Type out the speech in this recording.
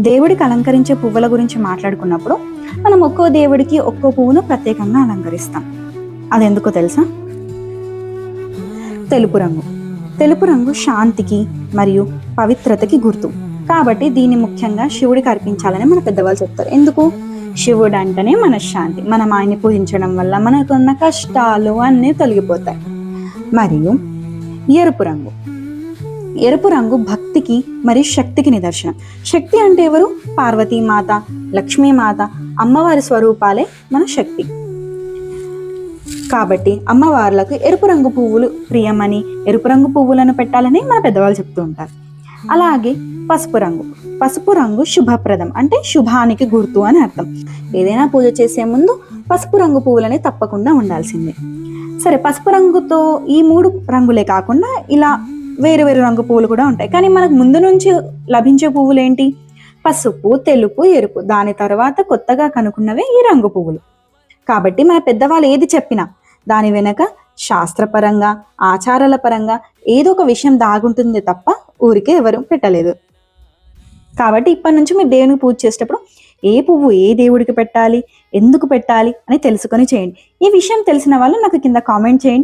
దేవుడికి అలంకరించే పువ్వుల గురించి మాట్లాడుకున్నప్పుడు మనం ఒక్కో దేవుడికి ఒక్కో పువ్వును ప్రత్యేకంగా అలంకరిస్తాం. అదెందుకో తెలుసా? తెలుపు రంగు. తెలుపు రంగు శాంతికి మరియు పవిత్రతకి గుర్తు. కాబట్టి దీన్ని ముఖ్యంగా శివుడికి అర్పించాలని మన పెద్దవాళ్ళు చెప్తారు. ఎందుకు? శివుడు అంటేనే మనశ్శాంతి. మనం ఆయన్ని పూజించడం వల్ల మనకున్న కష్టాలు అన్నీ తొలగిపోతాయి. మరియు ఎరుపు రంగు. ఎరుపు రంగు భక్తికి మరియు శక్తికి నిదర్శనం. శక్తి అంటే ఎవరు? పార్వతీమాత, లక్ష్మీమాత, అమ్మవారి స్వరూపాలే మన శక్తి. కాబట్టి అమ్మవార్లకు ఎరుపు రంగు పువ్వులు ప్రియమని, ఎరుపు రంగు పువ్వులను పెట్టాలని మన పెద్దవాళ్ళు చెప్తూ ఉంటారు. అలాగే పసుపు రంగు. పసుపు రంగు శుభప్రదం, అంటే శుభానికి గుర్తు అని అర్థం. ఏదైనా పూజ చేసే ముందు పసుపు రంగు పువ్వులని తప్పకుండా ఉండాల్సిందే. సరే, పసుపు రంగుతో ఈ 3 రంగులే కాకుండా ఇలా వేరు వేరు రంగు పువ్వులు కూడా ఉంటాయి. కానీ మనకు ముందు నుంచి లభించే పువ్వులు ఏంటి? పసుపు, తెలుపు, ఎరుపు. దాని తర్వాత కొత్తగా కనుక్కున్నవే ఈ రంగు పువ్వులు. కాబట్టి మన పెద్దవాళ్ళు ఏది చెప్పినా దాని వెనక శాస్త్రపరంగా, ఆచారాల పరంగా ఏదో ఒక విషయం దాగుంటుంది తప్ప ఊరికే ఎవరు పెట్టలేదు. కాబట్టి ఇప్పటి నుంచి మీరు దేవునికి పూజ చేసేటప్పుడు ఏ పువ్వు ఏ దేవుడికి పెట్టాలి, ఎందుకు పెట్టాలి అని తెలుసుకొని చేయండి. ఈ విషయం తెలిసిన వాళ్ళు నాకు కింద కామెంట్ చేయండి.